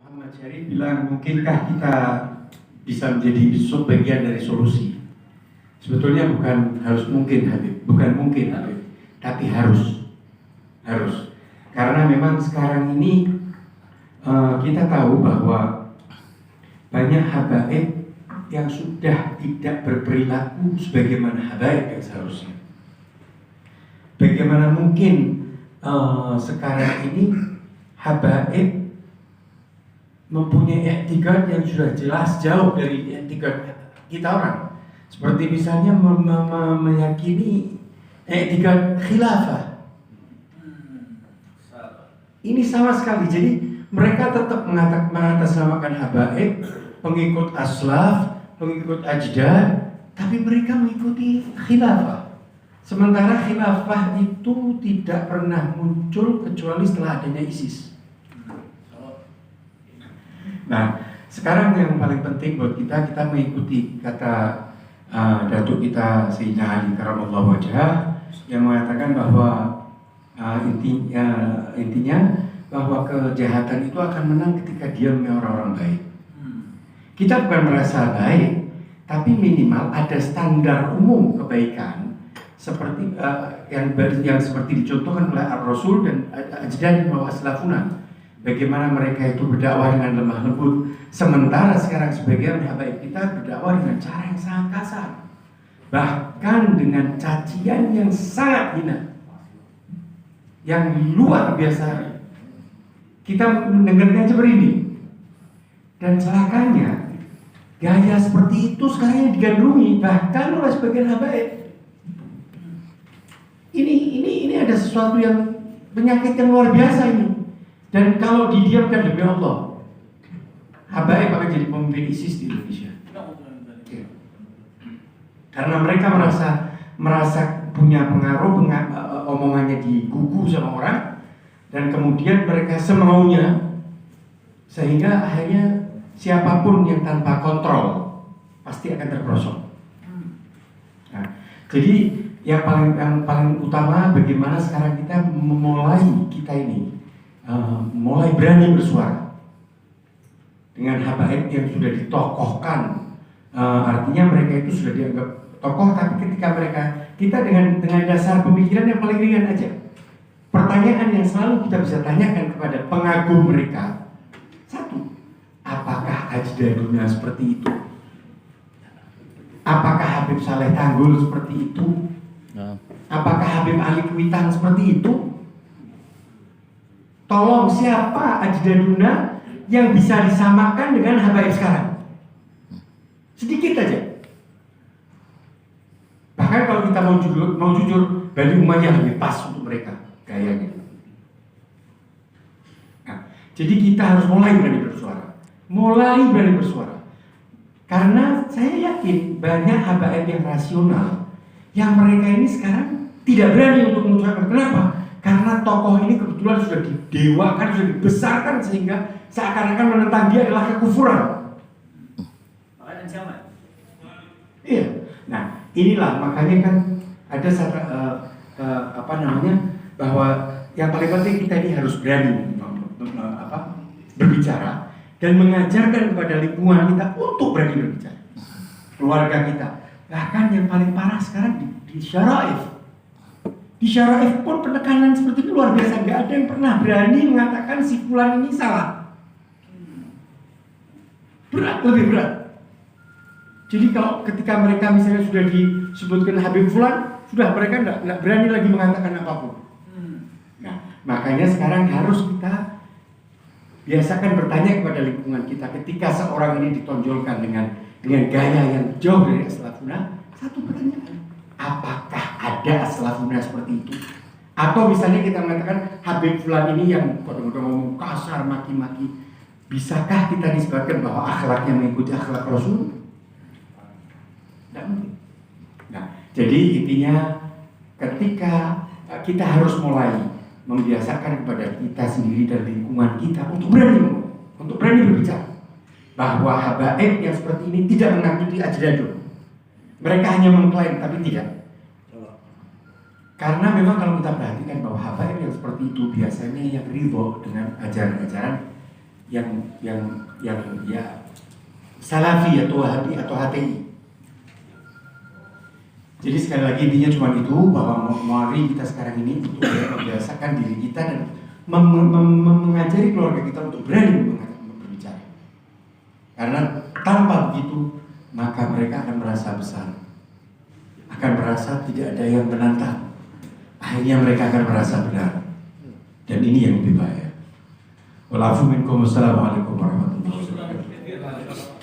Ahmad Syarif bilang, mungkinkah kita bisa menjadi bagian dari solusi? Sebetulnya bukan harus mungkin Habib, bukan mungkin Habib, tapi harus. Karena memang sekarang ini kita tahu bahwa banyak habaib yang sudah tidak berperilaku sebagaimana habaib yang seharusnya. Bagaimana mungkin sekarang ini habaib mempunyai etikad yang sudah jelas jauh dari etikad kita orang. Seperti misalnya meyakini etikad khilafah. Ini sama sekali. Jadi mereka tetap mengatasnamakan habaib, pengikut aslaf, pengikut ajdad, tapi mereka mengikuti khilafah. Sementara khilafah itu tidak pernah muncul kecuali setelah adanya ISIS. Nah, sekarang yang paling penting buat kita mengikuti kata datuk kita Sayyidina Ali Karamallahu Wajhah yang mengatakan bahwa intinya bahwa kejahatan itu akan menang ketika diamnya orang-orang baik. Kita bukan merasa baik, tapi minimal ada standar umum kebaikan seperti yang seperti dicontohkan oleh Ar-Rasul dan Ajdad wa Aslafuna. Bagaimana mereka itu berdakwah dengan lemah lembut, sementara sekarang sebagian habaib kita berdakwah dengan cara yang sangat kasar, bahkan dengan cacian yang sangat hina, yang luar biasa. Kita mendengarnya seperti ini, dan celakanya gaya seperti itu sekarang digandrungi bahkan oleh sebagian habaib. Ini ada sesuatu yang penyakit yang luar biasa ini. Dan kalau didiamkan demi Allah, habaib akan jadi pemimpin ISIS di Indonesia. Karena mereka merasa punya pengaruh, omongannya digugu sama orang, dan kemudian mereka semaunya, sehingga akhirnya siapapun yang tanpa kontrol pasti akan terperosok. Nah, jadi yang paling utama bagaimana sekarang kita memulai mulai berani bersuara dengan habaib yang sudah ditokohkan. Artinya mereka itu sudah dianggap tokoh, tapi ketika kita dengan dasar pemikiran yang paling ringan aja. Pertanyaan yang selalu kita bisa tanyakan kepada pengagum mereka, satu, apakah ajdaduna seperti itu? Apakah Habib Saleh Tanggul seperti itu? Apakah Habib Ali Kuitang seperti itu? Tolong, siapa ajdaduna yang bisa disamakan dengan habaib sekarang? Sedikit aja. Bahkan kalau kita mau jujur, Bani Umayyah lebih pas untuk mereka gayanya. Nah, jadi kita harus mulai berani bersuara. Karena saya yakin banyak habaib yang rasional, yang mereka ini sekarang tidak berani untuk mengucapkan. Kenapa? Karena tokoh ini kebetulan sudah didewakan, sudah dibesarkan sehingga seakan-akan menentang dia adalah kekufuran. Iya. Nah, inilah makanya kan ada bahwa yang paling penting kita ini harus berani berbicara dan mengajarkan kepada lingkungan kita untuk berani berbicara. Keluarga kita. Bahkan yang paling parah sekarang di syaraif. Di syaraif pun penekanan seperti itu luar biasa. Nggak ada yang pernah berani mengatakan si fulan ini salah. Lebih berat. Jadi kalau ketika mereka misalnya sudah disebutkan Habib fulan, sudah mereka nggak berani lagi mengatakan apapun. Nah, makanya sekarang harus kita biasakan bertanya kepada lingkungan kita ketika seorang ini ditonjolkan dengan gaya yang jauh dari as-salafuna. Satu pertanyaan, apakah ada as-salafuna seperti itu? Atau misalnya kita mengatakan Habib fulan ini yang kadang-kadang ngomong kasar, maki-maki, bisakah kita disebutkan bahwa akhlaknya mengikuti akhlak Rasul? Tidak mungkin. Nah, jadi intinya ketika kita harus mulai membiasakan kepada kita sendiri dan lingkungan kita untuk berani berbicara bahwa habaib yang seperti ini tidak mengikuti ajdadun. Mereka hanya mengklaim tapi tidak. Karena memang kalau kita perhatikan bahwa habaib yang seperti itu biasanya yang ridho dengan ajaran-ajaran yang ya Salafi atau Wahabi atau HTI. Jadi sekali lagi intinya cuma itu, bahwa mari kita sekarang ini untuk membiasakan diri kita dan mengajari keluarga kita untuk berani berbicara. Karena tanpa begitu maka mereka akan merasa besar, akan merasa tidak ada yang menantang. Akhirnya mereka akan merasa benar. Dan ini yang lebih bahaya. Wassalamualaikum warahmatullahi wabarakatuh.